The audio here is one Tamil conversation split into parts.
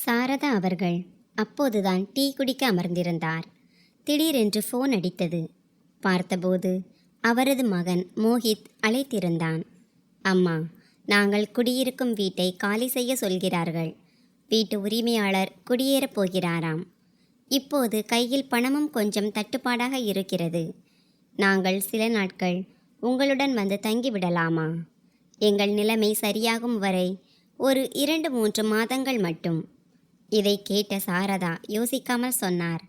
சாரதா அவர்கள் அப்போதுதான் டீ குடிக்க அமர்ந்திருந்தார். திடீரென்று ஃபோன் அடித்தது. பார்த்தபோது அவரது மகன் மோஹித் அழைத்திருந்தான். அம்மா, நாங்கள் குடியிருக்கும் வீட்டை காலி செய்ய சொல்கிறார்கள். வீட்டு உரிமையாளர் குடியேறப் போகிறாராம். இப்போது கையில் பணமும் கொஞ்சம் தட்டுப்பாடாக இருக்கிறது. நாங்கள் சில நாட்கள் உங்களுடன் வந்து தங்கிவிடலாமா? எங்கள் நிலைமை சரியாகும் வரை ஒரு 2-3 மாதங்கள் மட்டும். இதை கேட்ட சாரதா யோசிக்காமல் சொன்னார்.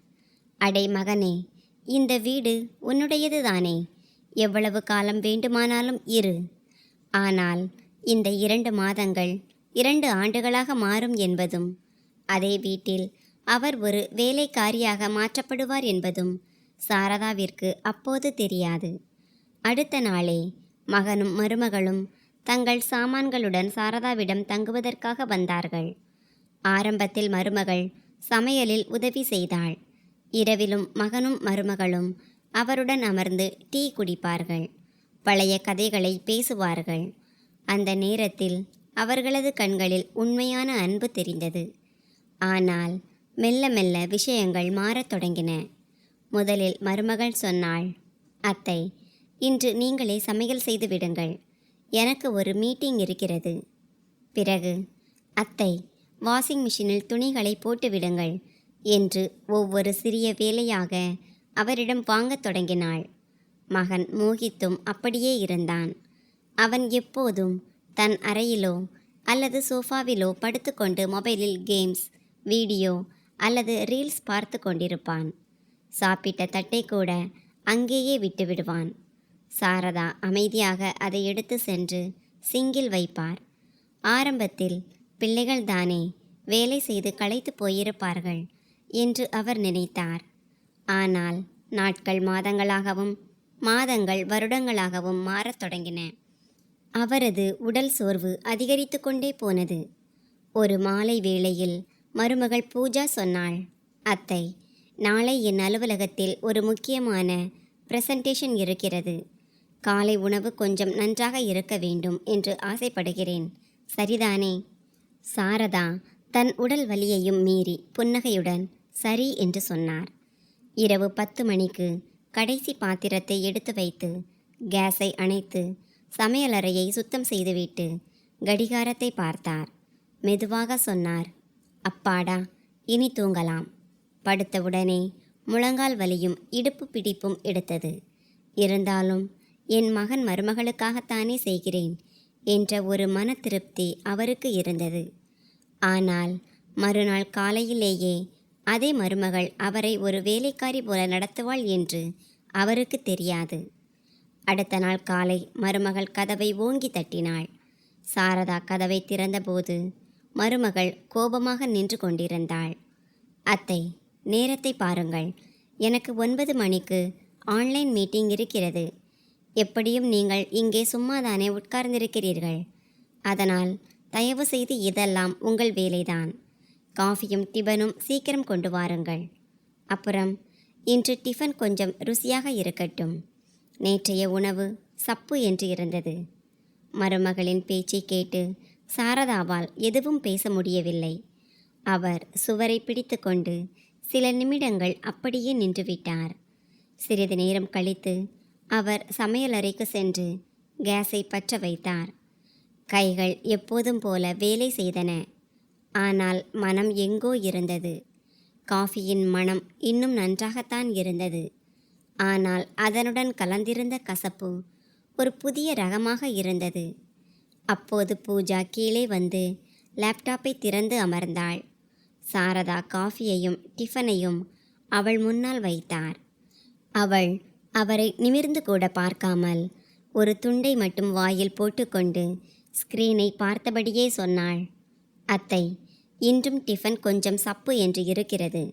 அடே மகனே, இந்த வீடு உன்னுடையது தானே. எவ்வளவு காலம் வேண்டுமானாலும் இரு. ஆனால் இந்த 2 மாதங்கள் 2 ஆண்டுகளாக மாறும் என்பதும், அதே வீட்டில் அவர் ஒரு வேலைக்காரியாக மாற்றப்படுவார் என்பதும் சாரதாவிற்கு அப்போது தெரியாது. அடுத்த நாளே மகனும் மருமகளும் தங்கள் சாமான்களுடன் சாரதாவிடம் தங்குவதற்காக வந்தார்கள். ஆரம்பத்தில் மருமகள் சமையலில் உதவி செய்தாள். இரவிலும் மகனும் மருமகளும் அவருடன் அமர்ந்து டீ குடிப்பார்கள். பழைய கதைகளை பேசுவார்கள். அந்த நேரத்தில் அவர்களது கண்களில் உண்மையான அன்பு தெரிந்தது. ஆனால் மெல்ல மெல்ல விஷயங்கள் மாறத் தொடங்கின. முதலில் மருமகள் சொன்னாள், அத்தை, இன்று நீங்களே சமையல் செய்து விடுங்கள். எனக்கு ஒரு மீட்டிங் இருக்கிறது. பிறகு, அத்தை, வாஷிங் மிஷினில் துணிகளை போட்டு விடுங்கள் என்று ஒவ்வொரு சிறிய வேலையாக அவரிடம் வாங்கத் தொடங்கினாள். மகன் மோஹித்தும் அப்படியே இருந்தான். அவன் எப்போதும் தன் அறையிலோ அல்லது சோஃபாவிலோ படுத்துக்கொண்டு மொபைலில் கேம்ஸ், வீடியோ அல்லது ரீல்ஸ் பார்த்து கொண்டிருப்பான். சாப்பிட்ட தட்டை கூட அங்கேயே விட்டுவிடுவான். சாரதா அமைதியாக அதை எடுத்து சென்று சிங்கில் வைப்பார். ஆரம்பத்தில் பிள்ளைகள் தானே வேலை செய்து களைத்து போயிருப்பார்கள் என்று அவர் நினைத்தார். ஆனால் நாட்கள் மாதங்களாகவும் மாதங்கள் வருடங்களாகவும் மாறத் தொடங்கின. அவரது உடல் சோர்வு அதிகரித்து கொண்டே போனது. ஒரு மாலை வேளையில் மருமகள் பூஜா சொன்னாள், அத்தை, நாளை என் அலுவலகத்தில் ஒரு முக்கியமான பிரசன்டேஷன் இருக்கிறது. காலை உணவு கொஞ்சம் நன்றாக இருக்க வேண்டும் என்று ஆசைப்படுகிறேன். சரிதானே? சாரதா தன் உடல் வலியையும் மீறி புன்னகையுடன் சரி என்று சொன்னார். இரவு 10 மணிக்கு கடைசி பாத்திரத்தை எடுத்து வைத்து கேஸை அணைத்து சமையலறையை சுத்தம் செய்துவிட்டு கடிகாரத்தை பார்த்தார். மெதுவாக சொன்னார், அப்பாடா, இனி தூங்கலாம். படுத்தவுடனே முழங்கால் வலியும் இடுப்பு பிடிப்பும் எடுத்தது. இருந்தாலும் என் மகன் மருமகளுக்காகத்தானே செய்கிறேன் என்ற ஒரு மன திருப்தி அவருக்கு இருந்தது. ஆனால் மறுநாள் காலையிலேயே அதே மருமகள் அவரை ஒரு வேலைக்காரி போல நடத்துவாள் என்று அவருக்கு தெரியாது. அடுத்த நாள் காலை மருமகள் கதவை ஓங்கி தட்டினாள். சாரதா கதவை திறந்தபோது மருமகள் கோபமாக நின்று கொண்டிருந்தாள். அத்தை, நேரத்தை பாருங்கள். எனக்கு 9 மணிக்கு ஆன்லைன் மீட்டிங் இருக்கிறது. எப்படியும் நீங்கள் இங்கே சும்மாதானே உட்கார்ந்திருக்கிறீர்கள். அதனால் தயவு செய்து இதெல்லாம் உங்கள் வேலைதான். காஃபியும் டிபனும் சீக்கிரம் கொண்டு வாருங்கள். அப்புறம் இன்று டிஃபன் கொஞ்சம் ருசியாக இருக்கட்டும். நேற்றைய உணவு சப்பு என்று இருந்தது. மருமகளின் பேச்சை கேட்டு சாரதாவால் எதுவும் பேச முடியவில்லை. அவர் சுவரை பிடித்து கொண்டு சில நிமிடங்கள் அப்படியே நின்றுவிட்டார். சிறிது நேரம் கழித்து அவர் சமையலறைக்கு சென்று கேஸை பற்ற வைத்தார். கைகள் எப்போதும் போல வேலை செய்தன. ஆனால் மனம் எங்கோ இருந்தது. காஃபியின் மனம் இன்னும் நன்றாகத்தான் இருந்தது. ஆனால் அதனுடன் கலந்திருந்த கசப்பு ஒரு புதிய ரகமாக இருந்தது. அப்போது பூஜா கீழே வந்து லேப்டாப்பை திறந்து அமர்ந்தாள். சாரதா காஃபியையும் டிஃபனையும் அவள் முன்னால் வைத்தார். அவள் அவரை நிமிர்ந்து கூட பார்க்காமல் ஒரு துண்டை மட்டும் வாயில் போட்டுக்கொண்டு ஸ்கிரீனை பார்த்தபடியே சொன்னாள், அத்தை, இன்றும் டிஃபன் கொஞ்சம் சப்பு என்று இருக்கிறது.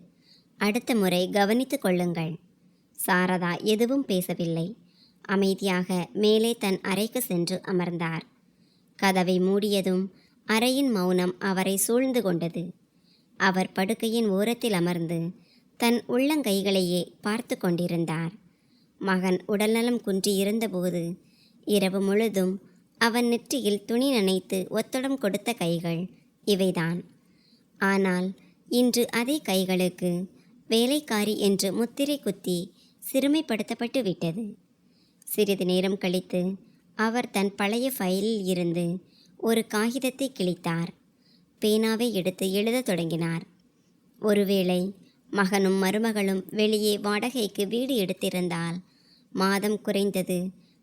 அடுத்த முறை கவனித்து கொள்ளுங்கள். சாரதா எதுவும் பேசவில்லை. அமைதியாக மேலே தன் அறைக்கு சென்று அமர்ந்தார். கதவை மூடியதும் அறையின் மௌனம் அவரை சூழ்ந்து கொண்டது. அவர் படுக்கையின் ஓரத்தில் அமர்ந்து தன் உள்ளங்கைகளையே பார்த்து கொண்டிருந்தார். மகன் உடல்நலம் குன்றியிருந்தபோது இரவு முழுதும் அவன் நெற்றியில் துணி நனைத்து ஒத்தடம் கொடுத்த கைகள் இவைதான். ஆனால் இன்று அதே கைகளுக்கு வேலைக்காரி என்று முத்திரை குத்தி சிறுமைப்படுத்தப்பட்டு விட்டது. சிறிது நேரம் கழித்து அவர் தன் பழைய ஃபைலில் இருந்து ஒரு காகிதத்தை கிழித்தார். பேனாவை எடுத்து எழுதத் தொடங்கினார். ஒருவேளை மகனும் மருமகளும் வெளியே வாடகைக்கு வீடு எடுத்திருந்தால் மாதம் குறைந்தது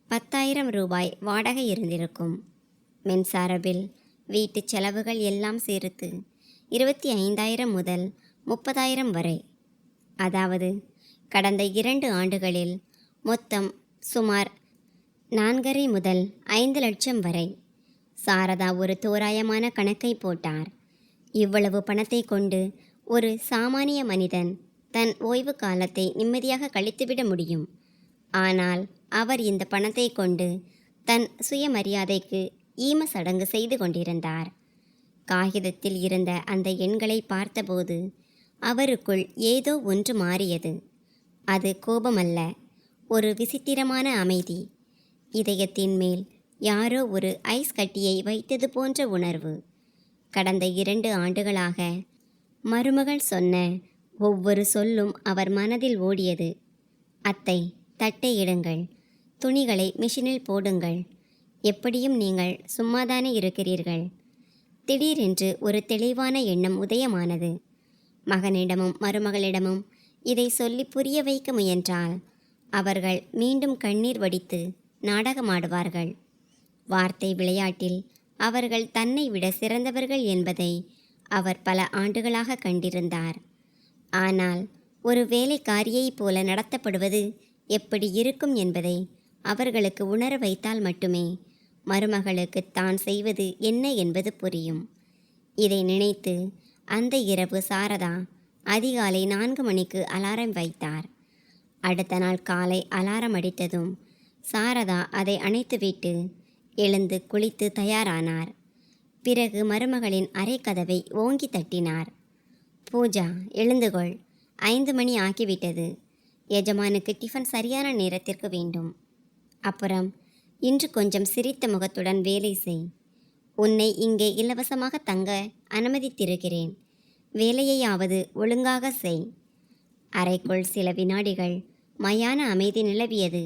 10,000 ரூபாய் வாடகை இருந்திருக்கும். மின்சார பில், வீட்டு செலவுகள் எல்லாம் சேர்த்து 25,000 முதல் 30,000 வரை. அதாவது கடந்த 2 ஆண்டுகளில் மொத்தம் சுமார் 4.5 முதல் 5 லட்சம் வரை. சாரதா ஒரு தோராயமான கணக்கை போட்டார். இவ்வளவு பணத்தை கொண்டு ஒரு சாமானிய மனிதன் தன் ஓய்வு காலத்தை நிம்மதியாக கழித்துவிட முடியும். ஆனால் அவர் இந்த பணத்தை கொண்டு தன் சுயமரியாதைக்கு ஈம சடங்கு செய்து கொண்டிருந்தார். காகிதத்தில் இருந்த அந்த எண்களை பார்த்தபோது அவருக்குள் ஏதோ ஒன்று மாறியது. அது கோபமல்ல, ஒரு விசித்திரமான அமைதி. இதயத்தின் மேல் யாரோ ஒரு ஐஸ் கட்டியை வைத்தது போன்ற உணர்வு. கடந்த 2 ஆண்டுகளாக மருமகள் சொன்ன ஒவ்வொரு சொல்லும் அவர் மனதில் ஓடியது. அத்தை, தட்டை இடுங்கள், துணிகளை மிஷினில் போடுங்கள், எப்படியும் நீங்கள் சும்மாதானே இருக்கிறீர்கள். திடீரென்று ஒரு தெளிவான எண்ணம் உதயமானது. மகனிடமும் மருமகளிடமும் இதை சொல்லி புரிய வைக்க முயன்றால் அவர்கள் மீண்டும் கண்ணீர் வடித்து நாடகமாடுவார்கள். வார்த்தை விளையாட்டில் அவர்கள் தன்னை விட சிறந்தவர்கள் என்பதை அவர் பல ஆண்டுகளாக கண்டிருந்தார். ஆனால் ஒரு வேலைக்காரியைப் போல நடத்தப்படுவது எப்படி இருக்கும் என்பதை அவர்களுக்கு உணர வைத்தால் மட்டுமே மருமகளுக்கு தான் செய்வது என்ன என்பது புரியும். இதை நினைத்து அந்த இரவு சாரதா அதிகாலை 4 மணிக்கு அலாரம் வைத்தார். அடுத்த நாள் காலை அலாரம் அடித்ததும் சாரதா அதை அணைத்துவிட்டு எழுந்து குளித்து தயாரானார். பிறகு மருமகளின் அறைக்கதவை ஓங்கி தட்டினார். பூஜா, எழுந்துகொள், 5 மணி ஆகிவிட்டது. எஜமானுக்கு டிஃபன் சரியான நேரத்திற்கு வேண்டும். அப்புறம் இன்று கொஞ்சம் சிரித்த முகத்துடன் வேலை செய். உன்னை இங்கே இலவசமாக தங்க அனுமதித்திருக்கிறேன். வேலையையாவது ஒழுங்காக செய். அறைக்குள் சில வினாடிகள் மயான அமைதி நிலவியது.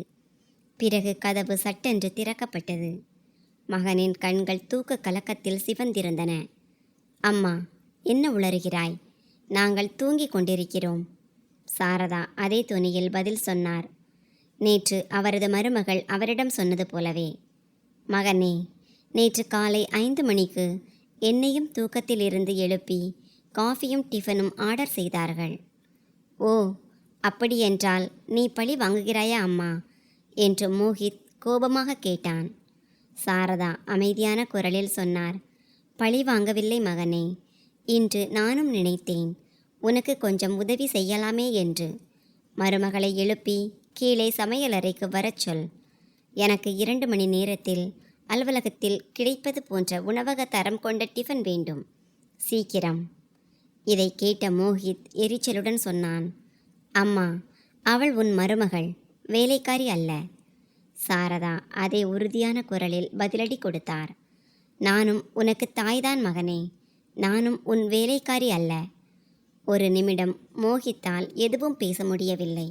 பிறகு கதவு சட்டென்று திறக்கப்பட்டது. மகனின் கண்கள் தூக்க கலக்கத்தில் சிவந்திருந்தன. அம்மா, என்ன உளறுகிறாய்? நாங்கள் தூங்கிக் கொண்டிருக்கிறோம். சாரதா அதே தொனியில் பதில் சொன்னார். நேற்று அவரது மருமகள் அவரிடம் சொன்னது போலவே. மகனே, நேற்று காலை 5 மணிக்கு என்னையும் தூக்கத்திலிருந்து எழுப்பி காஃபியும் டிஃபனும் ஆர்டர் செய்தார்கள். ஓ, அப்படியென்றால் நீ பழி வாங்குகிறாயா அம்மா என்று மோஹித் கோபமாக கேட்டான். சாரதா அமைதியான குரலில் சொன்னார். பழி வாங்கவில்லை மகனே. இன்று நானும் நினைத்தேன் உனக்கு கொஞ்சம் உதவி செய்யலாமே என்று. மருமகளை எழுப்பி கீழே சமையலறைக்கு வரச் சொல். எனக்கு 2 மணி நேரத்தில் அலுவலகத்தில் கிடைப்பது போன்ற உணவக தரம் கொண்ட டிஃபன் வேண்டும். சீக்கிரம். இதை கேட்ட மோஹித் எரிச்சலுடன் சொன்னான். அம்மா, அவள் உன் மருமகள், வேலைக்காரி அல்ல. சாரதா அதே உறுதியான குரலில் பதிலடி கொடுத்தார். நானும் உனக்கு தாய்தான் மகனே. நானும் உன் வேலைக்காரி அல்ல. ஒரு நிமிடம் மோஹித்தால் எதுவும் பேச முடியவில்லை.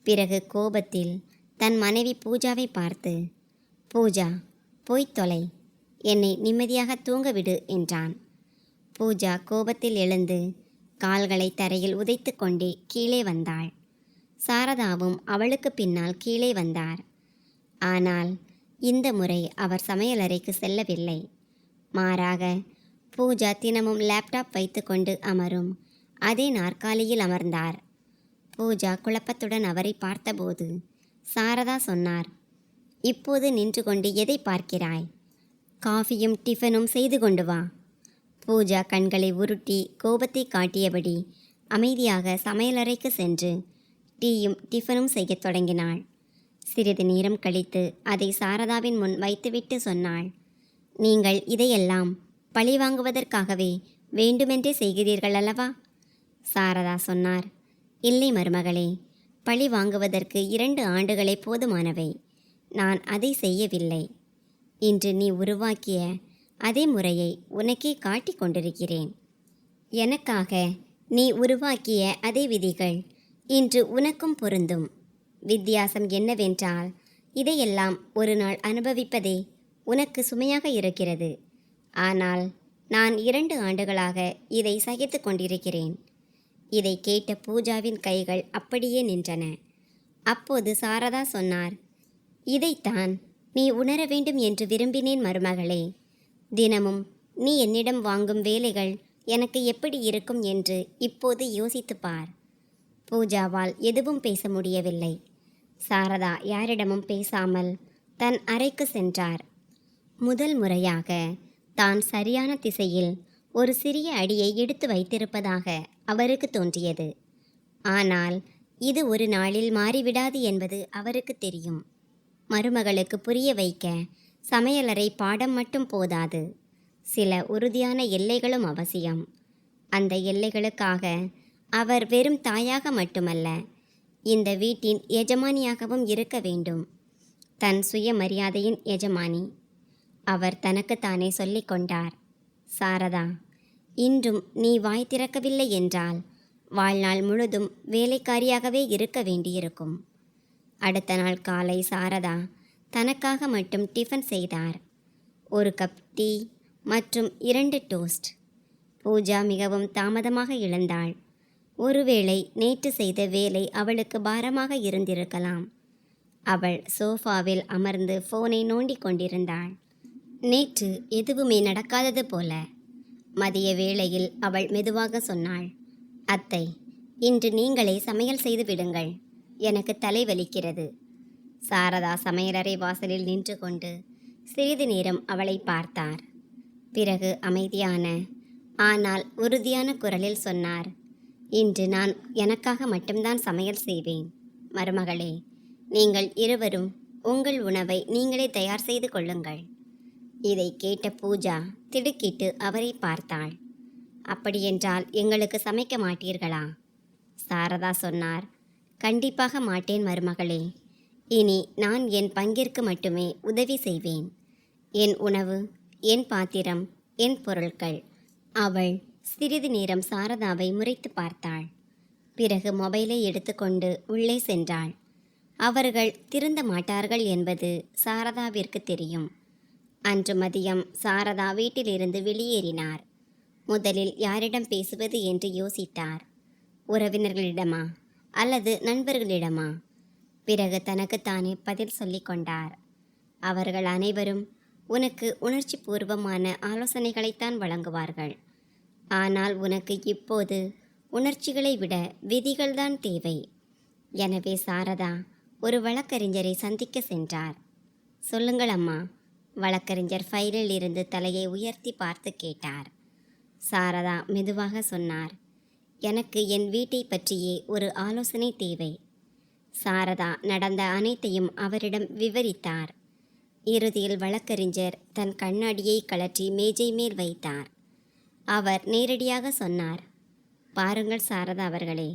பிறகு கோபத்தில் தன் மனைவி பூஜாவை பார்த்து, பூஜா, போய்த் தொலை, என்னை நிம்மதியாக தூங்கவிடு என்றான். பூஜா கோபத்தில் எழுந்து கால்களை தரையில் உதைத்து கொண்டே கீழே வந்தாள். சாரதாவும் அவளுக்கு பின்னால் கீழே வந்தார். ஆனால் இந்த முறை அவர் சமையலறைக்கு செல்லவில்லை. மாறாக பூஜா தினமும் லேப்டாப் வைத்து கொண்டு அமரும் அதே நாற்காலியில் அமர்ந்தார். பூஜா குழப்பத்துடன் அவரை பார்த்தபோது சாரதா சொன்னார். இப்போது நின்று கொண்டு எதை பார்க்கிறாய்? காஃபியும் டிஃபனும் செய்து கொண்டு வா. பூஜா கண்களை உருட்டி கோபத்தை காட்டியபடி அமைதியாக சமையலறைக்கு சென்று டீயும் டிஃபனும் செய்யத் தொடங்கினாள். சிறிது நேரம் கழித்து அதை சாரதாவின் முன் வைத்துவிட்டு சொன்னாள். நீங்கள் இதையெல்லாம் பழி வாங்குவதற்காகவே வேண்டுமென்றே செய்கிறீர்கள் அல்லவா? சாரதா சொன்னார். இல்லை மருமகளே, பழி வாங்குவதற்கு 2 ஆண்டுகளே போதுமானவை. நான் அதை செய்யவில்லை. இன்று நீ உருவாக்கிய அதே முறையை உனக்கே காட்டிக் கொண்டிருக்கிறேன். எனக்காக நீ உருவாக்கிய அதே விதிகள் இன்று உனக்கும் பொருந்தும். வித்தியாசம் என்னவென்றால், இதையெல்லாம் ஒரு நாள் அனுபவிப்பதே உனக்கு சுமையாக இருக்கிறது. ஆனால் நான் 2 ஆண்டுகளாக இதை சகித்து கொண்டிருக்கிறேன். இதை கேட்ட பூஜாவின் கைகள் அப்படியே நின்றன. அப்போது சாரதா சொன்னார், இதைத்தான் நீ உணர வேண்டும் என்று விரும்பினேன் மருமகளே. தினமும் நீ என்னிடம் வாங்கும் வேலைகள் எனக்கு எப்படி இருக்கும் என்று இப்போது யோசித்துப் பார். பூஜாவால் எதுவும் பேச முடியவில்லை. சாரதா யாரிடமும் பேசாமல் தன் அறைக்கு சென்றார். முதல் முறையாக தான் சரியான திசையில் ஒரு சிறிய அடியை எடுத்து வைத்திருப்பதாக அவருக்கு தோன்றியது. ஆனால் இது ஒரு நாளில் மாறிவிடாது என்பது அவருக்கு தெரியும். மருமகளுக்கு புரிய வைக்க சமையலறை பாடம் மட்டும் போதாது, சில உறுதியான எல்லைகளும் அவசியம். அந்த எல்லைகளுக்காக அவர் வெறும் தாயாக மட்டுமல்ல, இந்த வீட்டின் எஜமானியாகவும் இருக்க வேண்டும். தன் சுயமரியாதையின் எஜமானி. அவர் தனக்குத்தானே சொல்லிக் கொண்டார், சாரதா, இன்றும் நீ வாய் திறக்கவில்லை என்றால் வாழ்நாள் முழுதும் வேலைக்காரியாகவே இருக்க வேண்டியிருக்கும். அடுத்த நாள் காலை சாரதா தனக்காக மட்டும் டிஃபன் செய்தார். 1 கப் டீ மற்றும் 2 டோஸ்ட். பூஜா மிகவும் தாமதமாக எழுந்தாள். ஒருவேளை நேற்று செய்த வேலை அவளுக்கு பாரமாக இருந்திருக்கலாம். அவள் சோஃபாவில் அமர்ந்து ஃபோனை நோண்டிக் கொண்டிருந்தாள். நேற்று எதுவுமே நடக்காதது போல. மதிய வேளையில் அவள் மெதுவாக சொன்னாள், அத்தை, இன்று நீங்களே சமையல் செய்து விடுங்கள், எனக்கு தலைவலிக்கிறது. சாரதா சமையலறை வாசலில் நின்று கொண்டு சிறிது நேரம் அவளை பார்த்தார். பிறகு அமைதியான ஆனால் உறுதியான குரலில் சொன்னார், இன்று நான் எனக்காக மட்டும்தான் சமையல் செய்வேன். மருமகளே, நீங்கள் இருவரும் உங்கள் உணவை நீங்களே தயார் செய்து கொள்ளுங்கள். இதை கேட்ட பூஜா திடுக்கிட்டு அவரை பார்த்தாள். அப்படியென்றால் எங்களுக்கு சமைக்க மாட்டீர்களா? சாரதா சொன்னார், கண்டிப்பாக மாட்டேன் மருமகளே. இனி நான் என் பங்கிற்கு மட்டுமே உதவி செய்வேன். என் உணவு, என் பாத்திரம், என் பொருட்கள். அவள் சிறிது நேரம் சாரதாவை முறைத்து பார்த்தாள். பிறகு மொபைலை எடுத்துக்கொண்டு உள்ளே சென்றாள். அவர்கள் திருந்த மாட்டார்கள் என்பது சாரதாவிற்கு தெரியும். அன்று மதியம் சாரதா வீட்டிலிருந்து வெளியேறினார். முதலில் யாரிடம் பேசுவது என்று யோசித்தார். உறவினர்களிடமா அல்லது நண்பர்களிடமா? பிறகு தனக்குத்தானே பதில் சொல்லி கொண்டார். அவர்கள் அனைவரும் உனக்கு உணர்ச்சி பூர்வமான ஆலோசனைகளைத்தான் வழங்குவார்கள். ஆனால் உனக்கு இப்போது உணர்ச்சிகளை விட விதிகள்தான் தேவை. எனவே சாரதா ஒரு வழக்கறிஞரை சந்திக்க சென்றார். சொல்லுங்கள் அம்மா. வழக்கறிஞர் ஃபைலில் இருந்து தலையை உயர்த்தி பார்த்து கேட்டார். சாரதா மெதுவாக சொன்னார், எனக்கு என் வீட்டை பற்றியே ஒரு ஆலோசனை தேவை. சாரதா நடந்த அனைத்தையும் அவரிடம் விவரித்தார். இறுதியில் வழக்கறிஞர் தன் கண்ணாடியை கழற்றி மேஜை மேல் வைத்தார். அவர் நேரடியாக சொன்னார், பாருங்கள் சாரதா அவர்களே,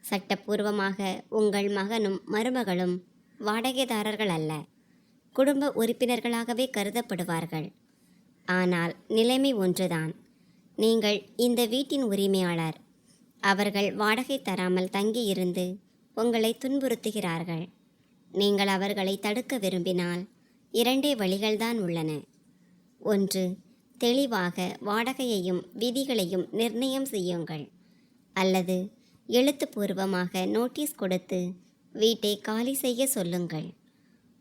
சட்டப்பூர்வமாக உங்கள் மகனும் மருமகளும் வாடகைதாரர்கள் அல்ல, குடும்ப உறுப்பினர்களாகவே கருதப்படுவார்கள். ஆனால் நிலைமை ஒன்றுதான், நீங்கள் இந்த வீட்டின் உரிமையாளர். அவர்கள் வாடகை தராமல் தங்கியிருந்து உங்களை துன்புறுத்துகிறார்கள். நீங்கள் அவர்களை தடுக்க விரும்பினால் 2 வழிகள்தான் உள்ளன. ஒன்று, தெளிவாக வாடகையையும் விதிகளையும் நிர்ணயம் செய்யுங்கள். அல்லது எழுத்துப்பூர்வமாக நோட்டீஸ் கொடுத்து வீட்டை காலி செய்ய சொல்லுங்கள்.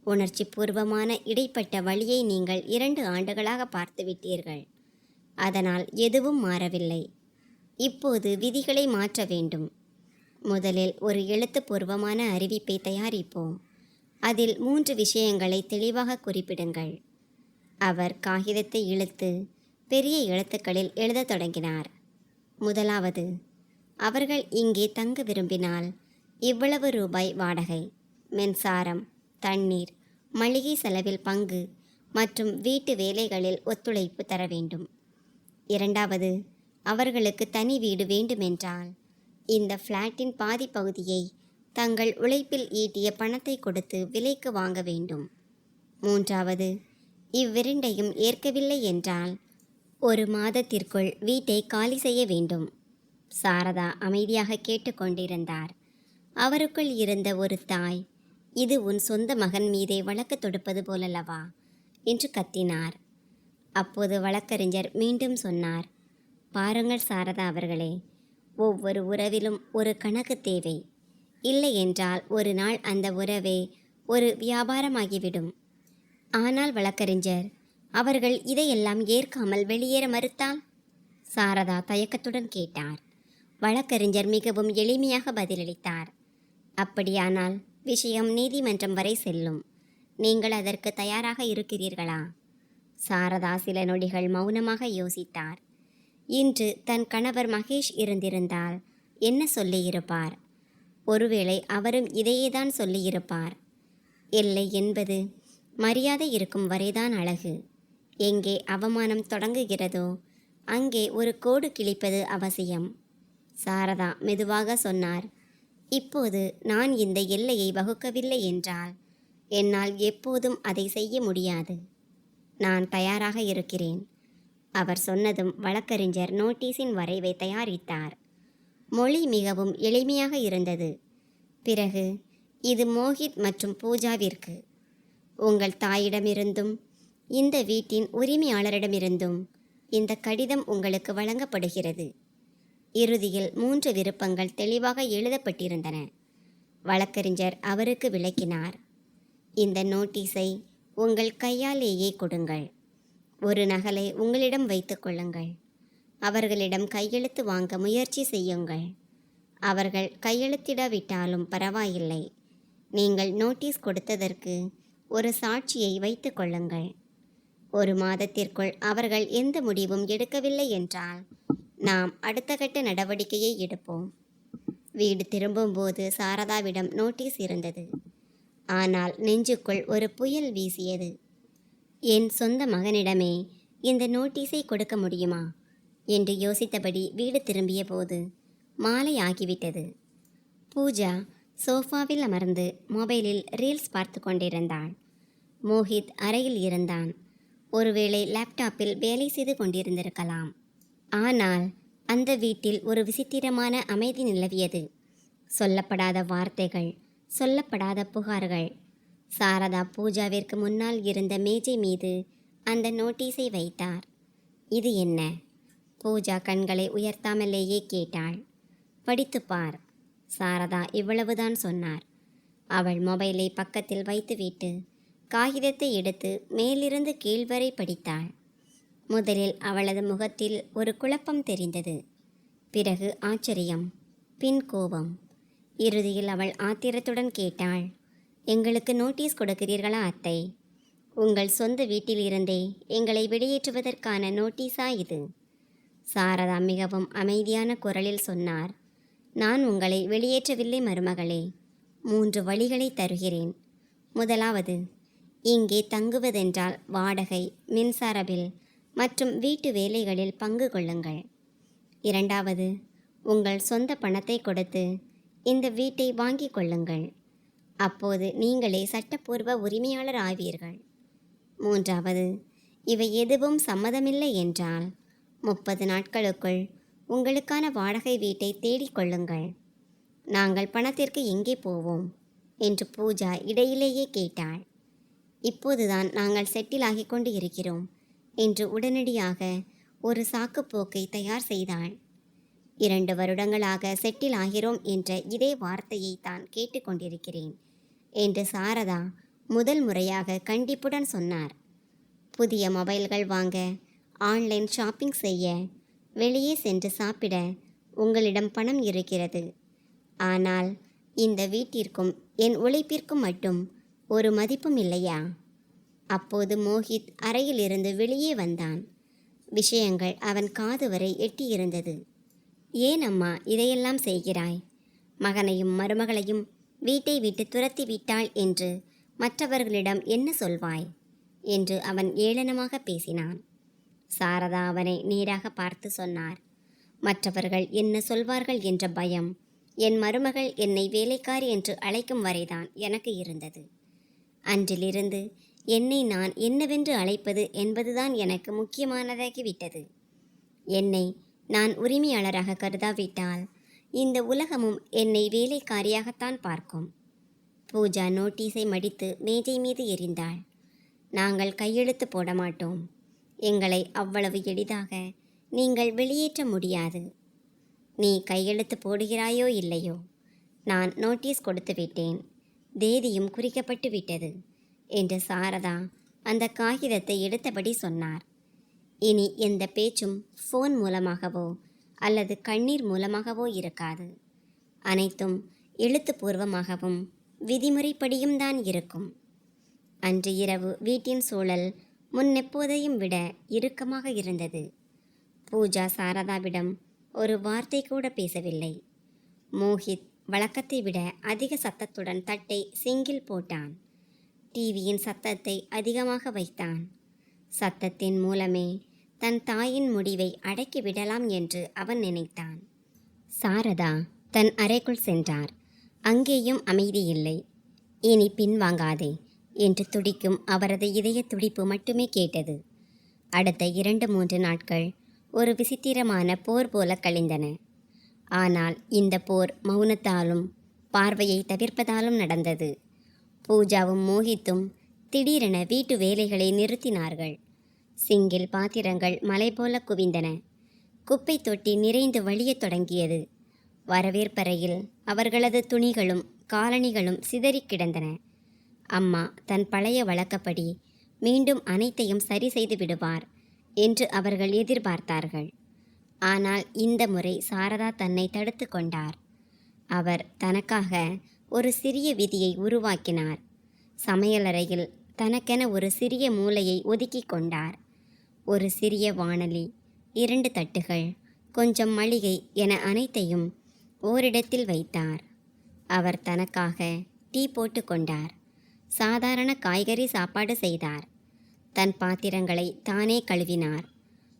உணர்ச்சி பூர்வமான இடைப்பட்ட வழியை நீங்கள் 2 ஆண்டுகளாக பார்த்துவிட்டீர்கள். அதனால் எதுவும் மாறவில்லை. இப்போது விதிகளை மாற்ற வேண்டும். முதலில் ஒரு எழுத்துப்பூர்வமான அறிவிப்பை தயாரிப்போம். அதில் 3 விஷயங்களை தெளிவாக குறிப்பிடுங்கள். அவர் காகிதத்தை இழுத்து பெரிய எழுத்துக்களில் எழுதத் தொடங்கினார். முதலாவது, அவர்கள் இங்கே தங்க விரும்பினால் இவ்வளவு ரூபாய் வாடகை, மின்சாரம், தண்ணீர், மளிகை செலவில் பங்கு மற்றும் வீட்டு வேலைகளில் ஒத்துழைப்பு தர வேண்டும். இரண்டாவது, அவர்களுக்கு தனி வீடு வேண்டுமென்றால் இந்த ஃப்ளாட்டின் பாதி பகுதியை தங்கள் உழைப்பில் ஈட்டிய பணத்தை கொடுத்து விலைக்கு வாங்க வேண்டும். மூன்றாவது, இவ்விரண்டையும் ஏற்கவில்லை என்றால் 1 மாதத்திற்குள் வீட்டை காலி செய்ய வேண்டும். சாரதா அமைதியாக கேட்டுக்கொண்டிருந்தார். அவருக்குள் இருந்த ஒரு தாய், இது உன் சொந்த மகன் மீதே வழக்கு தொடுப்பது போலல்லவா என்று கத்தினார். அப்போது வழக்கறிஞர் மீண்டும் சொன்னார், பாருங்கள் சாரதா அவர்களே, ஒவ்வொரு உறவிலும் ஒரு கணக்கு தேவை. இல்லை என்றால் ஒரு நாள் அந்த உறவே ஒரு வியாபாரமாகிவிடும். ஆனால் வழக்கறிஞர், அவர்கள் இதையெல்லாம் ஏற்காமல் வெளியேற மறுத்தால்? சாரதா தயக்கத்துடன் கேட்டார். வழக்கறிஞர் மிகவும் எளிமையாக பதிலளித்தார். அப்படியானால் விஷயம் நீதிமன்றம் வரை செல்லும். நீங்கள் அதற்கு தயாராக இருக்கிறீர்களா? சாரதா சில நொடிகள் மௌனமாக யோசித்தார். இன்று தன் கணவர் மகேஷ் இருந்திருந்தால் என்ன சொல்லியிருப்பார்? ஒருவேளை அவரும் இதையேதான் சொல்லியிருப்பார். எல்லை என்பது மரியாதை இருக்கும் வரைதான் அழகு. எங்கே அவமானம் தொடங்குகிறதோ அங்கே ஒரு கோடு கிழிப்பது அவசியம். சாரதா மெதுவாக சொன்னார், இப்போது நான் இந்த எல்லையை வகுக்கவில்லை என்றால் என்னால் எப்போதும் அதை செய்ய முடியாது. நான் தயாராக இருக்கிறேன். அவர் சொன்னதும் வழக்கறிஞர் நோட்டீஸின் வரைவை தயாரித்தார். மொழி மிகவும் எளிமையாக இருந்தது. பிறகு, இது மோஹித் மற்றும் பூஜாவிற்கு. உங்கள் தாயிடமிருந்தும் இந்த வீட்டின் உரிமையாளரிடமிருந்தும் இந்த கடிதம் உங்களுக்கு வழங்கப்படுகிறது. இறுதியில் 3 விருப்பங்கள் தெளிவாக எழுதப்பட்டிருந்தன. வழக்கறிஞர் அவருக்கு விளக்கினார். இந்த நோட்டீஸை உங்கள் கையாலேயே கொடுங்கள். ஒரு நகலை உங்களிடம் வைத்து கொள்ளுங்கள். அவர்களிடம் கையெழுத்து வாங்க முயற்சி செய்யுங்கள். அவர்கள் கையெழுத்திடாவிட்டாலும் பரவாயில்லை. நீங்கள் நோட்டீஸ் கொடுத்ததற்கு ஒரு சாட்சியை வைத்து கொள்ளுங்கள். 1 மாதத்திற்குள் அவர்கள் எந்த முடிவும் எடுக்கவில்லை என்றால் நாம் அடுத்த கட்ட நடவடிக்கையை எடுப்போம். வீடு திரும்பும்போது சாரதாவிடம் நோட்டீஸ் இருந்தது. ஆனால் நெஞ்சுக்குள் ஒரு புயல் வீசியது. என் சொந்த மகனிடமே இந்த நோட்டீஸை கொடுக்க முடியுமா என்று யோசித்தபடி வீடு திரும்பிய போது மாலை ஆகிவிட்டது. பூஜா சோஃபாவில் அமர்ந்து மொபைலில் ரீல்ஸ் பார்த்து கொண்டிருந்தாள். மோஹித் அறையில் இருந்தான். ஒருவேளை லேப்டாப்பில் வேலை செய்து கொண்டிருந்திருக்கலாம். ஆனால் அந்த வீட்டில் ஒரு விசித்திரமான அமைதி நிலவியது. சொல்லப்படாத வார்த்தைகள், சொல்லப்படாத புகார்கள். சாரதா பூஜாவிற்கு முன்னால் இருந்த மேஜை மீது அந்த நோட்டீஸை வைத்தார். இது என்ன? பூஜா கண்களை உயர்த்தாமலேயே கேட்டாள். படித்துப்பார். சாரதா இவ்வளவுதான் சொன்னார். அவள் மொபைலை பக்கத்தில் வைத்துவிட்டு காகிதத்தை எடுத்து மேலிருந்து கீழ்வரை படித்தாள். முதலில் அவளது முகத்தில் ஒரு குழப்பம் தெரிந்தது. பிறகு ஆச்சரியம், பின் கோபம். இறுதியில் அவள் ஆத்திரத்துடன் கேட்டாள், எங்களுக்கு நோட்டீஸ் கொடுக்கிறீர்களா அத்தை? உங்கள் சொந்த வீட்டிலிருந்தே எங்களை வெளியேற்றுவதற்கான நோட்டீஸா இது? சாரதா மிகவும் அமைதியான குரலில் சொன்னார், நான் உங்களை வெளியேற்றவில்லை மருமகளே. 3 வழிகளை தருகிறேன். முதலாவது, இங்கே தங்குவதென்றால் வாடகை, மின்சார பில் மற்றும் வீட்டு வேலைகளில் பங்கு கொள்ளுங்கள். 2வது, உங்கள் சொந்த பணத்தை கொடுத்து இந்த வீட்டை வாங்கிக் கொள்ளுங்கள். அப்போது நீங்களே சட்டப்பூர்வ உரிமையாளர் ஆவீர்கள். 3வது, இவை எதுவும் சம்மதமில்லை என்றால் 30 நாட்களுக்குள் உங்களுக்கான வாடகை வீட்டை தேடிக்கொள்ளுங்கள். நாங்கள் பணத்திற்கு எங்கே போவோம் என்று பூஜா இடையிலேயே கேட்டாள். இப்போதுதான் நாங்கள் செட்டில் ஆகிக் கொண்டு இருக்கிறோம் என்று உடனடியாக ஒரு சாக்குப்போக்கை தயார் செய்தாள். 2 வருடங்களாக செட்டில் ஆகிறோம் என்ற இதே வார்த்தையை தான் கேட்டுக்கொண்டிருக்கிறேன் என்று சாரதா முதல் முறையாக கண்டிப்புடன் சொன்னார். புதிய மொபைல்கள் வாங்க, ஆன்லைன் ஷாப்பிங் செய்ய, வெளியே சென்று சாப்பிட உங்களிடம் பணம் இருக்கிறது. ஆனால் இந்த வீட்டிற்கும் என் உழைப்பிற்கும் மட்டும் ஒரு மதிப்பும் இல்லையா? அப்போது மோஹித் அறையிலிருந்து வெளியே வந்தான். விஷயங்கள் அவன் காது வரை எட்டியிருந்தது. ஏன் அம்மா இதையெல்லாம் செய்கிறாய்? மகனையும் மருமகளையும் வீட்டை விட்டு துரத்தி விட்டாள் என்று மற்றவர்களிடம் என்ன சொல்வாய் என்று அவன் ஏளனமாக பேசினான். சாரதா அவனை நேராக பார்த்து சொன்னார், மற்றவர்கள் என்ன சொல்வார்கள் என்ற பயம் என் மருமகள் என்னை வேலைக்காரி என்று அழைக்கும் வரைதான் எனக்கு இருந்தது. அன்றிலிருந்து என்னை நான் என்னவென்று அழைப்பது என்பதுதான் எனக்கு முக்கியமானதாகிவிட்டது. என்னை நான் உரிமையாளராக கருதாவிட்டால் இந்த உலகமும் என்னை வேலைக்காரியாகத்தான் பார்க்கும். பூஜா நோட்டீஸை மடித்து மேஜை மீது எறிந்தாள். நாங்கள் கையெழுத்து போட மாட்டோம். எங்களை அவ்வளவு எளிதாக நீங்கள் வெளியேற்ற முடியாது. நீ கையெழுத்து போடுகிறாயோ இல்லையோ, நான் நோட்டீஸ் கொடுத்து விட்டேன். தேதியும் குறிக்கப்பட்டு விட்டது என்று சாரதா அந்த காகிதத்தை எடுத்தபடி சொன்னார். இனி எந்த பேச்சும் ஃபோன் மூலமாகவோ அல்லது கண்ணீர் மூலமாகவோ இருக்காது. அனைத்தும் எழுத்துப்பூர்வமாகவும் விதிமுறைப்படியும் தான் இருக்கும். அன்று இரவு வீட்டின் சூழல் முன்னெப்போதையும் விட இறுக்கமாக இருந்தது. பூஜா சாரதாவிடம் ஒரு வார்த்தை கூட பேசவில்லை. மோஹித் வழக்கத்தை விட அதிக சத்தத்துடன் தட்டை சிங்கில் போட்டான். டிவியின் சத்தத்தை அதிகமாக வைத்தான். சத்தத்தின் மூலமே தன் தாயின் முடிவை அடக்கி விடலாம் என்று அவன் நினைத்தான். சாரதா தன் அறைக்குள் சென்றார். அங்கேயும் அமைதி இல்லை. இனி பின்வாங்காதே என்று துடிக்கும் அவரது இதய துடிப்பு மட்டுமே கேட்டது. அடுத்த 2-3 நாட்கள் ஒரு விசித்திரமான போர் போல கழிந்தன. ஆனால் இந்த போர் மௌனத்தாலும் பார்வையை தவிர்ப்பதாலும் நடந்தது. பூஜாவும் மோஹித்தும் திடீரென வீட்டு வேலைகளை நிறுத்தினார்கள். சிங்கில் பாத்திரங்கள் மலை போல குவிந்தன. குப்பை தொட்டி நிறைந்து வழியத் தொடங்கியது. வரவேற்பறையில் அவர்களது துணிகளும் காலணிகளும் சிதறி கிடந்தன. அம்மா தன் பழைய வழக்கப்படி மீண்டும் அனைத்தையும் சரி செய்து விடுவார் என்று அவர்கள் எதிர்பார்த்தார்கள். ஆனால் இந்த முறை சாரதா தன்னை தடுத்து கொண்டார். அவர் தனக்காக ஒரு சிறிய விதியை உருவாக்கினார். சமையலறையில் தனக்கென ஒரு சிறிய மூலையை ஒதுக்கி கொண்டார். ஒரு சிறிய வாணலி, 2 தட்டுகள், கொஞ்சம் மளிகை என அனைத்தையும் ஓரிடத்தில் வைத்தார். அவர் தனக்காக டீ போட்டு கொண்டார். சாதாரண காய்கறி சாப்பாடு செய்தார். தன் பாத்திரங்களை தானே கழுவினார்.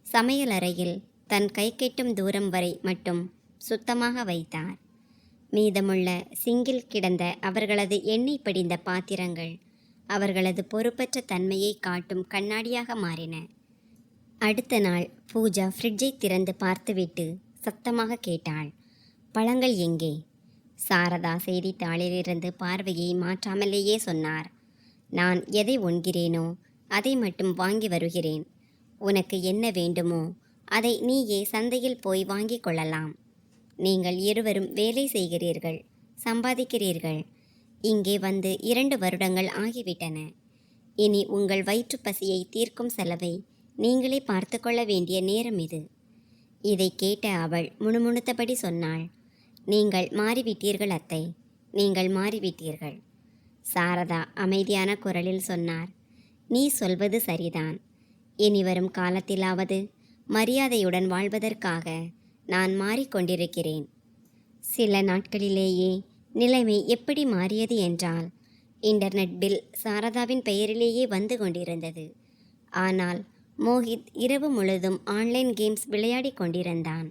சமையலறையில் தன் கை கெட்டும் தூரம் வரை மட்டும் சுத்தமாக வைத்தார். மீதமுள்ள சிங்கில் கிடந்த அவர்களது எண்ணெய் படிந்த பாத்திரங்கள் அவர்களது பொறுப்பற்ற தன்மையை காட்டும் கண்ணாடியாக மாறின. அடுத்த நாள் பூஜா ஃப்ரிட்ஜை திறந்து பார்த்துவிட்டு சத்தமாக கேட்டாள், பழங்கள் எங்கே? சாரதா செய்தித்தாளிலிருந்து பார்வையை மாற்றாமலேயே சொன்னார், நான் எதை உண்கிறேனோ அதை மட்டும் வாங்கி வருகிறேன். உனக்கு என்ன வேண்டுமோ அதை நீயே சந்தையில் போய் வாங்கிக் கொள்ளலாம். நீங்கள் இருவரும் வேலை செய்கிறீர்கள், சம்பாதிக்கிறீர்கள். இங்கே வந்து 2 வருடங்கள் ஆகிவிட்டன. இனி உங்கள் வயிற்று பசியை தீர்க்கும் செலவை நீங்களே பார்த்து கொள்ள வேண்டிய நேரம் இது. இதை கேட்ட அவள் முணுமுணுத்தபடி சொன்னாள், நீங்கள் மாறிவிட்டீர்கள் அத்தை, நீங்கள் மாறிவிட்டீர்கள். சாரதா அமைதியான குரலில் சொன்னார், நீ சொல்வது சரிதான். இனி வரும் காலத்திலாவது மரியாதையுடன் வாழ்வதற்காக நான் மாறிக்கொண்டிருக்கிறேன். சில நாட்களிலேயே நிலைமை எப்படி மாறியது என்றால், இன்டர்நெட் பில் சாரதாவின் பெயரிலேயே வந்து கொண்டிருந்தது. ஆனால் மோஹித் இரவு முழுதும் ஆன்லைன் கேம்ஸ் விளையாடி கொண்டிருந்தான்.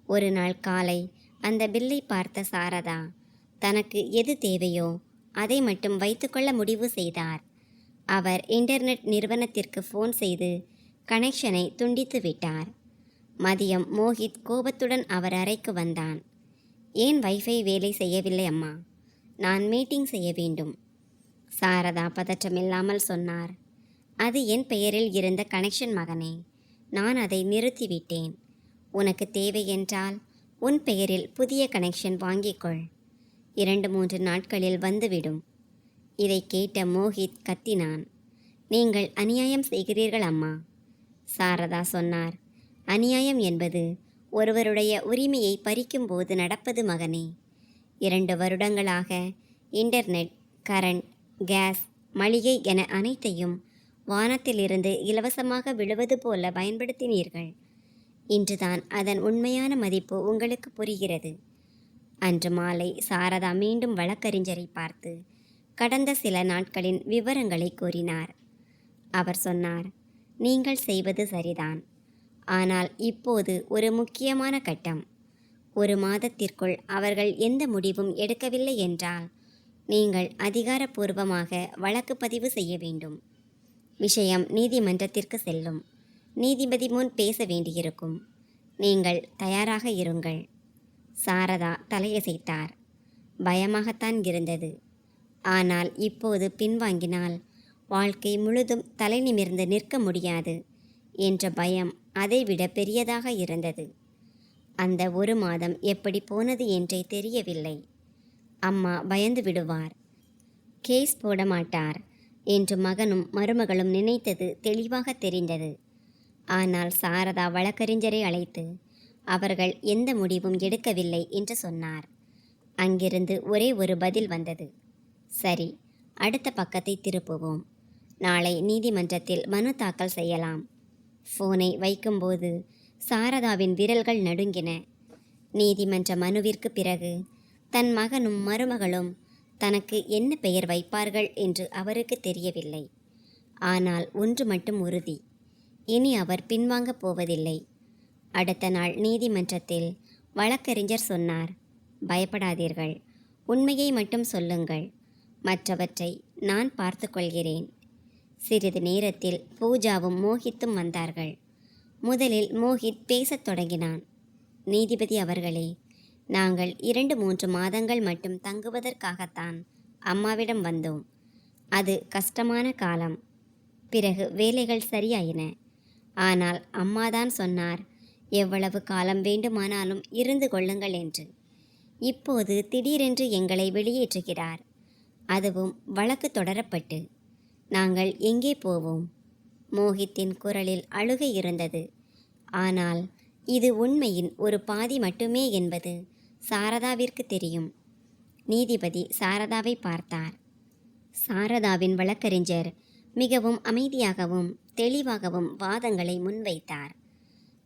ஒரு நாள் காலை அந்த பில்லை பார்த்த சாரதா தனக்கு எது தேவையோ அதை மட்டும் வைத்துக்கொள்ள முடிவு செய்தார். அவர் இன்டர்நெட் நிறுவனத்திற்கு ஃபோன் செய்து கனெக்ஷனை துண்டித்து விட்டார். மதியம் மோஹித் கோபத்துடன் அவர் அறைக்கு வந்தான். ஏன் வைஃபை வேலை செய்யவில்லை அம்மா? நான் மீட்டிங் செய்ய வேண்டும். சாரதா பதற்றமில்லாமல் சொன்னார், அது என் பெயரில் இருந்த கனெக்ஷன் மகனே, நான் அதை நிறுத்திவிட்டேன். உனக்கு தேவை என்றால் உன் பெயரில் புதிய கனெக்ஷன் வாங்கிக்கொள். 2-3 நாட்களில் வந்துவிடும். இதை கேட்ட மோஹித் கத்தினான், நீங்கள் அநியாயம் செய்கிறீர்கள் அம்மா. சாரதா சொன்னார், அநியாயம் என்பது ஒருவருடைய உரிமையை பறிக்கும்போது நடப்பது மகனே. 2 வருடங்களாக இன்டர்நெட், கரண்ட், கேஸ், மளிகை என அனைத்தையும் வானத்திலிருந்து இலவசமாக விழுவது போல பயன்படுத்தினீர்கள். இன்றுதான் அதன் உண்மையான மதிப்பு உங்களுக்கு புரிகிறது. அன்று மாலை சாரதா மீண்டும் வழக்கறிஞரை பார்த்து கடந்த சில நாட்களின் விவரங்களை கூறினார். அவர் சொன்னார், நீங்கள் செய்வது சரிதான். ஆனால் இப்போது ஒரு முக்கியமான கட்டம். 1 மாதத்திற்குள் அவர்கள் எந்த முடிவும் எடுக்கவில்லை என்றால் நீங்கள் அதிகாரப்பூர்வமாக வழக்கு பதிவு செய்ய வேண்டும். விஷயம் நீதிமன்றத்திற்கு செல்லும். நீதிபதி முன் பேச வேண்டியிருக்கும். நீங்கள் தயாராக இருங்கள். சாரதா தலையசைத்தார். பயமாகத்தான் இருந்தது. ஆனால் இப்போது பின்வாங்கினால் வாழ்க்கை முழுதும் தலை நிமிர்ந்து நிற்க முடியாது என்ற பயம் அதைவிட பெரியதாக இருந்தது. அந்த 1 மாதம் எப்படி போனது என்றே தெரியவில்லை. அம்மா பயந்து விடுவார், கேஸ் போட மாட்டார் என்று மகனும் மருமகளும் நினைத்தது தெளிவாக தெரிந்தது. ஆனால் சாரதா வழக்கறிஞரை அழைத்து அவர்கள் எந்த முடிவும் எடுக்கவில்லை என்று சொன்னார். அங்கிருந்து ஒரே ஒரு பதில் வந்தது. சரி, அடுத்த பக்கத்தை திருப்புவோம். நாளை நீதிமன்றத்தில் மனு தாக்கல் செய்யலாம். ஃபோனை வைக்கும்போது சாரதாவின் விரல்கள் நடுங்கின. நீதிமன்ற மனுவிற்கு பிறகு தன் மகனும் மருமகளும் தனக்கு என்ன பெயர் வைப்பார்கள் என்று அவருக்கு தெரியவில்லை. ஆனால் ஒன்று மட்டும் உறுதி, இனி அவர் பின்வாங்கப் போவதில்லை. அடுத்த நாள் நீதிமன்றத்தில் வழக்கறிஞர் சொன்னார், பயப்படாதீர்கள், உண்மையை மட்டும் சொல்லுங்கள், மற்றவற்றை நான் பார்த்து கொள்கிறேன். சிறிது நேரத்தில் பூஜாவும் மோஹித்தும் வந்தார்கள். முதலில் மோஹித் பேசத் தொடங்கினான். நீதிபதி அவர்களே, நாங்கள் 2-3 மாதங்கள் மட்டும் தங்குவதற்காகத்தான் அம்மாவிடம் வந்தோம். அது கஷ்டமான காலம். பிறகு வேலைகள் சரியாயின. ஆனால் அம்மாதான் சொன்னார், எவ்வளவு காலம் வேண்டுமானாலும் இருந்து கொள்ளுங்கள் என்று. இப்போது திடீரென்று எங்களை வெளியேற்றுகிறார், அதுவும் வழக்கு தொடரப்பட்டு. நாங்கள் எங்கே போவோம்? மோஹித்தின் குரலில் அழுகை இருந்தது. ஆனால் இது உண்மையின் ஒரு பாதி மட்டுமே என்பது சாரதாவிற்கு தெரியும். நீதிபதி சாரதாவை பார்த்தார். சாரதாவின் வழக்கறிஞர் மிகவும் அமைதியாகவும் தெளிவாகவும் வாதங்களை முன்வைத்தார்.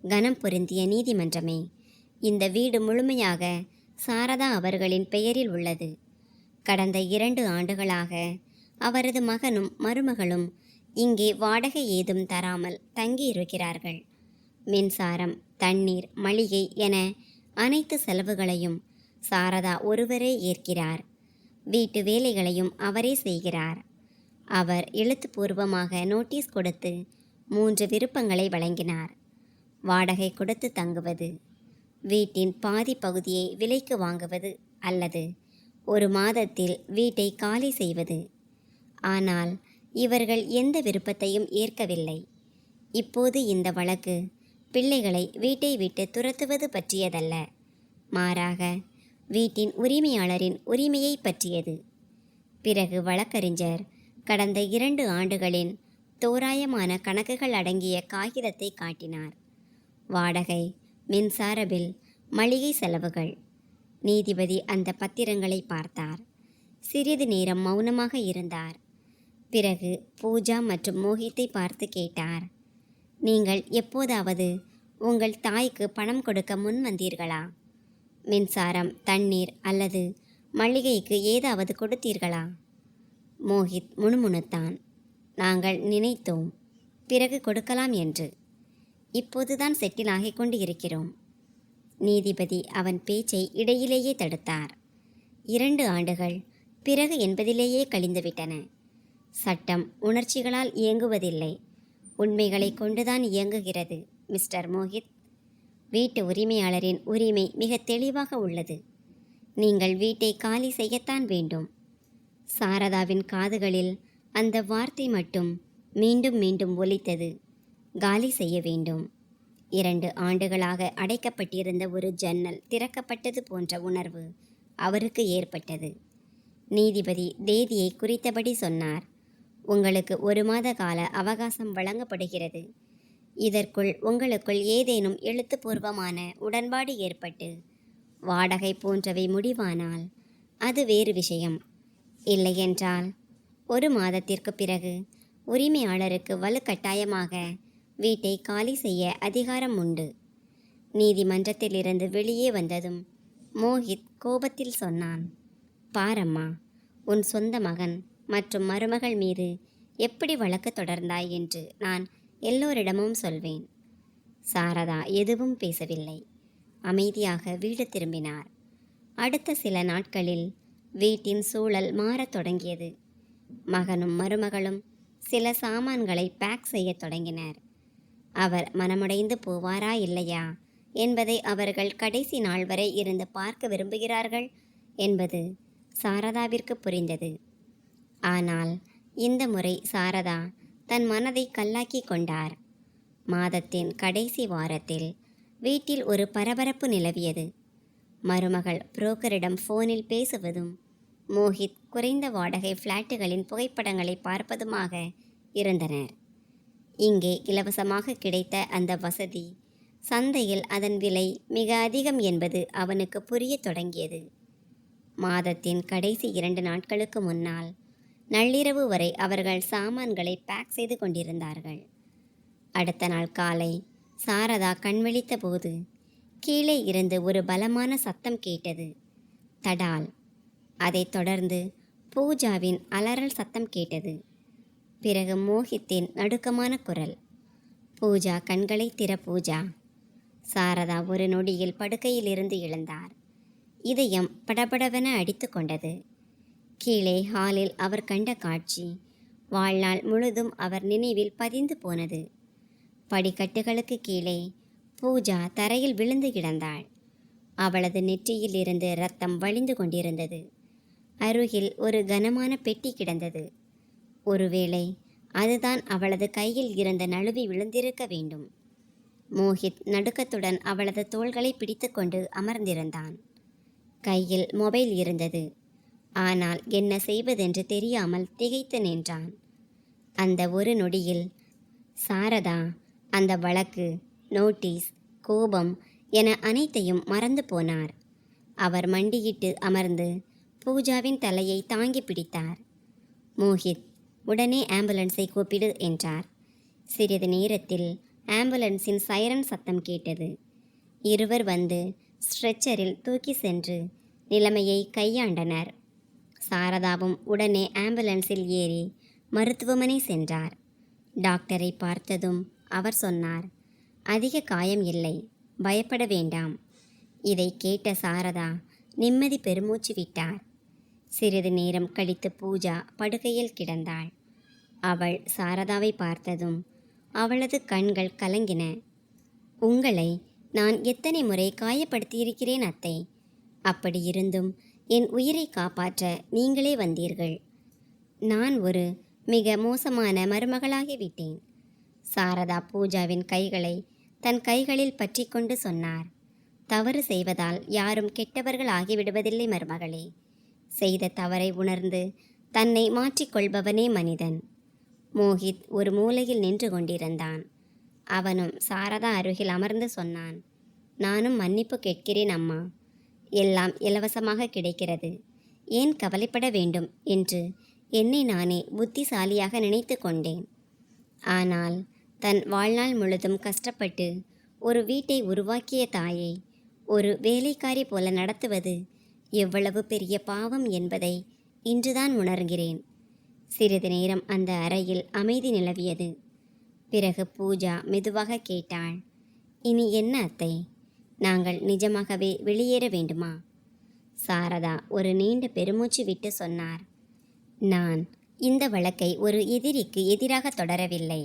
கனம் பொருந்திய நீதிமன்றமே, இந்த வீடு முழுமையாக சாரதா அவர்களின் பெயரில் உள்ளது. கடந்த 2 ஆண்டுகளாக அவரது மகனும் மருமகளும் இங்கே வாடகை ஏதும் தராமல் தங்கியிருக்கிறார்கள். மின்சாரம், தண்ணீர், மளிகை என அனைத்து செலவுகளையும் சாரதா ஒருவரே ஏற்கிறார். வீட்டு வேலைகளையும் அவரே செய்கிறார். அவர் எழுத்துப்பூர்வமாக நோட்டீஸ் கொடுத்து 3 விருப்பங்களை வழங்கினார். வாடகை கொடுத்து தங்குவது, வீட்டின் பாதி பகுதியை விலைக்கு வாங்குவது அல்லது 1 மாதத்தில் வீட்டை காலி செய்வது. ஆனால் இவர்கள் எந்த விருப்பத்தையும் ஏற்கவில்லை. இப்போது இந்த வழக்கு பிள்ளைகளை வீட்டை விட்டு துரத்துவது பற்றியதல்ல, மாறாக வீட்டின் உரிமையாளரின் உரிமையை பற்றியது. பிறகு வழக்கறிஞர் கடந்த 2 ஆண்டுகளின் தோராயமான கணக்குகள் அடங்கிய காகிதத்தை காட்டினார். வாடகை, மின்சார பில், மளிகை செலவுகள். நீதிபதி அந்த பத்திரங்களை பார்த்தார். சிறிது நேரம் மௌனமாக இருந்தார். பிறகு பூஜா மற்றும் மோஹித்தை பார்த்து கேட்டார், நீங்கள் எப்போதாவது உங்கள் தாய்க்கு பணம் கொடுக்க முன் வந்தீர்களா? மின்சாரம், தண்ணீர் அல்லது மளிகைக்கு ஏதாவது கொடுத்தீர்களா? மோஹித் முணுமுணுத்தான். நாங்கள் நினைத்தோம், பிறகு கொடுக்கலாம் என்று. இப்போதுதான் செட்டில் ஆகிக் கொண்டு இருக்கிறோம். நீதிபதி அவன் பேச்சை இடையிலேயே தடுத்தார். 2 ஆண்டுகள் பிறகு என்பதிலேயே கழிந்துவிட்டன. சட்டம் உணர்ச்சிகளால் இயங்குவதில்லை, உண்மைகளை கொண்டுதான் இயங்குகிறது மிஸ்டர் மோஹித். வீட்டு உரிமையாளரின் உரிமை மிக தெளிவாக உள்ளது. நீங்கள் வீட்டை காலி செய்யத்தான் வேண்டும். சாரதாவின் காதுகளில் அந்த வார்த்தை மட்டும் மீண்டும் மீண்டும் ஒலித்தது. காலி செய்ய வேண்டும். 2 ஆண்டுகளாக அடைக்கப்பட்டிருந்த ஒரு ஜன்னல் திறக்கப்பட்டது போன்ற உணர்வு அவருக்கு ஏற்பட்டது. நீதிபதி தேதியை குறித்தபடி சொன்னார். உங்களுக்கு 1 மாத கால அவகாசம் வழங்கப்படுகிறது. இதற்குள் உங்களுக்குள் ஏதேனும் எழுத்துப்பூர்வமான உடன்பாடு ஏற்பட்டு வாடகை போன்றவை முடிவானால் அது வேறு விஷயம். இல்லையென்றால் 1 மாதத்திற்கு பிறகு உரிமையாளருக்கு வலுக்கட்டாயமாக வீட்டை காலி செய்ய அதிகாரம் உண்டு. நீதிமன்றத்திலிருந்து வெளியே வந்ததும் மோஹித் கோபத்தில் சொன்னான், பாரம்மா, உன் சொந்த மகன் மற்றும் மருமகள் மீது எப்படி வழக்கு தொடர்ந்தாய் என்று நான் எல்லோரிடமும் சொல்வேன். சாரதா எதுவும் பேசவில்லை. அமைதியாக வீடு திரும்பினார். அடுத்த சில நாட்களில் வீட்டின் சூழல் மாறத் தொடங்கியது. மகனும் மருமகளும் சில சாமான்களை பேக் செய்யத் தொடங்கினர். அவர் மனமுடைந்து போவாரா இல்லையா என்பதை அவர்கள் கடைசி நாள் வரை இருந்து பார்க்க விரும்புகிறார்கள் என்பது சாரதாவிற்கு புரிந்தது. ஆனால் இந்த முறை சாரதா தன் மனதை கல்லாக்கி கொண்டார். மாதத்தின் கடைசி வாரத்தில் வீட்டில் ஒரு பரபரப்பு நிலவியது. மருமகள் புரோக்கரிடம் ஃபோனில் பேசுவதும் மோஹித் குறைந்த வாடகை ஃப்ளாட்டுகளின் புகைப்படங்களை பார்ப்பதுமாக இருந்தனர். இங்கே இலவசமாக கிடைத்த அந்த வசதி சந்தையில் அதன் விலை மிக அதிகம் என்பது அவனுக்கு புரியத் தொடங்கியது. மாதத்தின் கடைசி 2 நாட்களுக்கு முன்னால் நள்ளிரவு வரை அவர்கள் சாமான்களை பேக் செய்து கொண்டிருந்தார்கள். அடுத்த நாள் காலை சாரதா கண்விழித்த போது கீழே இருந்து ஒரு பலமான சத்தம் கேட்டது. தடால்! அதைத் தொடர்ந்து பூஜாவின் அலறல் சத்தம் கேட்டது. பிறகு மோஹித்தின் நடுக்கமான குரல். பூஜா, கண்களை திற பூஜா! சாரதா ஒரு நொடியில் படுக்கையிலிருந்து எழுந்தார். இதயம் படபடவென அடித்து கொண்டது. கீழே ஹாலில் அவர் கண்ட காட்சி வாழ்நாள் முழுதும் அவர் நினைவில் பதிந்து போனது. படிக்கட்டுகளுக்கு கீழே பூஜா தரையில் விழுந்து கிடந்தாள். அவளது நெற்றியில் இருந்து இரத்தம் வழிந்து கொண்டிருந்தது. அருகில் ஒரு கனமான பெட்டி கிடந்தது. ஒருவேளை அதுதான் அவளது கையில் இருந்த நழுவி விழுந்திருக்க வேண்டும். மோஹித் நடுக்கத்துடன் அவளது தோள்களை பிடித்துக்கொண்டு அமர்ந்திருந்தான். கையில் மொபைல் இருந்தது. ஆனால் என்ன செய்வதென்று தெரியாமல் திகைத்து நின்றான். அந்த ஒரு நொடியில் சாரதா அந்த வழக்கு, நோட்டீஸ், கோபம் என அனைத்தையும் மறந்து போனார். அவர் மண்டியிட்டு அமர்ந்து பூஜாவின் தலையை தாங்கி பிடித்தார். மோஹித், உடனே ஆம்புலன்ஸை கூப்பிடு என்றார். சிறிது நேரத்தில் ஆம்புலன்ஸின் சைரன் சத்தம் கேட்டது. இருவர் வந்து ஸ்ட்ரெச்சரில் தூக்கி சென்று நிலைமையை கையாண்டனர். சாரதாவும் உடனே ஆம்புலன்ஸில் ஏறி மருத்துவமனை சென்றார். டாக்டரை பார்த்ததும் அவர் சொன்னார், அதிக காயம் இல்லை, பயப்பட வேண்டாம். இதை கேட்ட சாரதா நிம்மதி பெருமூச்சு விட்டார். சிறிது நேரம் கழித்து பூஜா படுக்கையில் கிடந்தாள். அவள் சாரதாவை பார்த்ததும் அவளது கண்கள் கலங்கின. உங்களை நான் எத்தனை முறை காயப்படுத்தியிருக்கிறேன் அத்தை. அப்படி இருந்தும் என் உயிரை காப்பாற்ற நீங்களே வந்தீர்கள். நான் ஒரு மிக மோசமான மருமகளாகிவிட்டேன். சாரதா பூஜாவின் கைகளை தன் கைகளில் பற்றி கொண்டு சொன்னார், தவறு செய்வதால் யாரும் கெட்டவர்கள் ஆகிவிடுவதில்லை மருமகளே. செய்த தவறை உணர்ந்து தன்னை மாற்றிக்கொள்பவனே மனிதன். மோஹித் ஒரு மூலையில் நின்று கொண்டிருந்தான். அவனும் சாரதா அருகில் அமர்ந்து சொன்னான், நானும் மன்னிப்பு கேட்கிறேன் அம்மா. எல்லாம் இலவசமாக கிடைக்கிறது, ஏன் கவலைப்பட வேண்டும் என்று என்னை நானே புத்திசாலியாக நினைத்து கொண்டேன். ஆனால் தன் வாழ்நாள் முழுதும் கஷ்டப்பட்டு ஒரு வீட்டை உருவாக்கிய தாயை ஒரு வேலைக்காரி போல நடத்துவது எவ்வளவு பெரிய பாவம் என்பதை இன்றுதான் உணர்கிறேன். சிறிது நேரம் அந்த அறையில் அமைதி நிலவியது. பிறகு பூஜா மெதுவாக கேட்டாள், இனி என்ன அத்தை? நாங்கள் நிஜமாகவே வெளியேற வேண்டுமா? சாரதா ஒரு நீண்ட பெருமூச்சு விட்டு சொன்னார், நான் இந்த வழக்கை ஒரு எதிரிக்கு எதிராக தொடரவில்லை.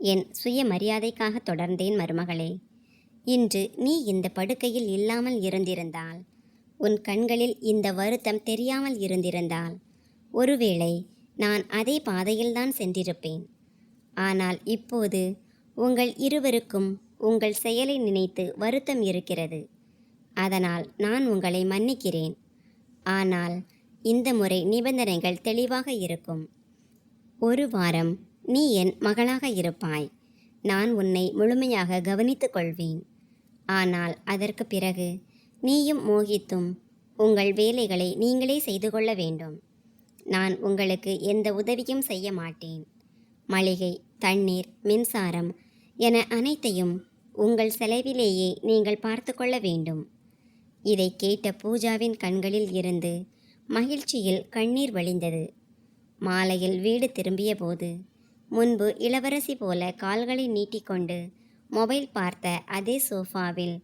என் சுயமரியாதைக்காக தொடர்ந்தேன் மருமகளே. இன்று நீ இந்த படுக்கையில் இல்லாமல் இருந்திருந்தால், உன் கண்களில் இந்த வருத்தம் தெரியாமல் இருந்திருந்தால், ஒருவேளை நான் அதே பாதையில்தான் சென்றிருப்பேன். ஆனால் இப்போது உங்கள் இருவருக்கும் உங்கள் செயலை நினைத்து வருத்தம் இருக்கிறது. அதனால் நான் உங்களை மன்னிக்கிறேன். ஆனால் இந்த முறை நிபந்தனைகள் தெளிவாக இருக்கும். 1 வாரம் நீ என் மகளாக இருப்பாய். நான் உன்னை முழுமையாக கவனித்துக் கொள்வேன். ஆனால் அதற்கு பிறகு நீயும் மோகித்தும் உங்கள் வேலைகளை நீங்களே செய்து கொள்ள வேண்டும். நான் உங்களுக்கு எந்த உதவியும் செய்ய மாட்டேன். மளிகை, தண்ணீர், மின்சாரம் என அனைத்தையும் உங்கள் செலவிலேயே நீங்கள் பார்த்து கொள்ள வேண்டும். இதை கேட்ட பூஜாவின் கண்களில் இருந்து மகிழ்ச்சியில் கண்ணீர் வழிந்தது. மாலையில் வீடு திரும்பிய போது முன்பு இளவரசி போல கால்களை நீட்டிக்கொண்டு மொபைல் பார்த்த அதே சோஃபாவில்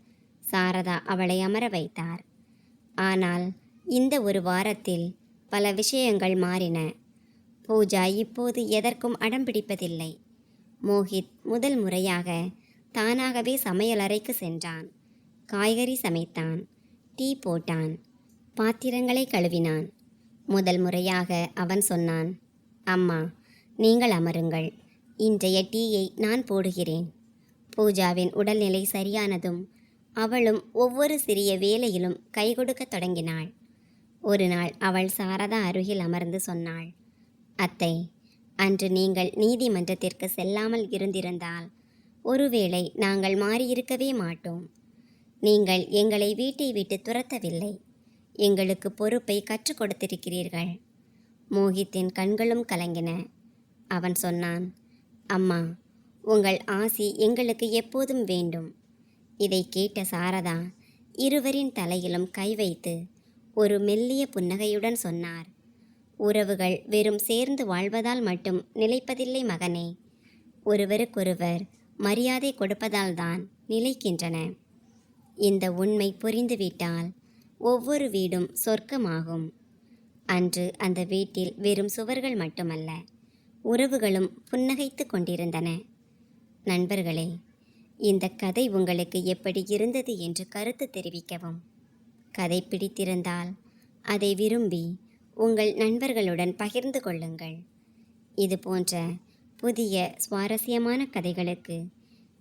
சாரதா அவளை அமர வைத்தார். ஆனால் இந்த 1 வாரத்தில் பல விஷயங்கள் மாறின. பூஜா இப்போது எதற்கும் அடம் பிடிப்பதில்லை. மோஹித் முதல் முறையாக தானாகவே சமையலறைக்கு சென்றான். காய்கறி சமைத்தான், டீ போட்டான், பாத்திரங்களை கழுவினான். முதல் முறையாக அவன் சொன்னான், அம்மா, நீங்கள் அமருங்கள், இன்றைய டீயை நான் போடுகிறேன். பூஜாவின் உடல்நிலை சரியானதும் அவளும் ஒவ்வொரு சிறிய வேலையிலும் கை கொடுக்கத் தொடங்கினாள். ஒரு நாள் அவள் சாரதா அருகில் அமர்ந்து சொன்னாள், அத்தை, அன்று நீங்கள் நீதிமன்றத்திற்கு செல்லாமல் இருந்திருந்தால் ஒருவேளை நாங்கள் மாறியிருக்கவே மாட்டோம். நீங்கள் எங்களை வீட்டை விட்டு துரத்தவில்லை, எங்களுக்கு பொறுப்பை கற்றுக் கொடுத்திருக்கிறீர்கள். மோஹித்தின் கண்களும் கலங்கின. அவன் சொன்னான், அம்மா, உங்கள் ஆசி எங்களுக்கு எப்போதும் வேண்டும். இதை கேட்ட சாரதா இருவரின் தலையிலும் கை வைத்து ஒரு மெல்லிய புன்னகையுடன் சொன்னார், உறவுகள் வெறும் சேர்ந்து வாழ்வதால் மட்டும் நிலைப்பதில்லை மகனே, ஒருவருக்கொருவர் மரியாதை கொடுப்பதால்தான் நிலைக்கின்றன. இந்த உண்மை புரிந்துவிட்டால் ஒவ்வொரு வீடும் சொர்க்கமாகும். அன்று அந்த வீட்டில் வெறும் சுவர்கள் மட்டுமல்ல, உறவுகளும் புன்னகைத்து கொண்டிருந்தன. நண்பர்களே, இந்த கதை உங்களுக்கு எப்படி இருந்தது என்று கருத்து தெரிவிக்கவும். கதை பிடித்திருந்தால் அதை விரும்பி உங்கள் நண்பர்களுடன் பகிர்ந்து கொள்ளுங்கள். இது போன்ற புதிய சுவாரஸ்யமான கதைகளுக்கு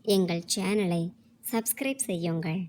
எங்கள் சேனலை சப்ஸ்கிரைப் செய்யுங்கள்.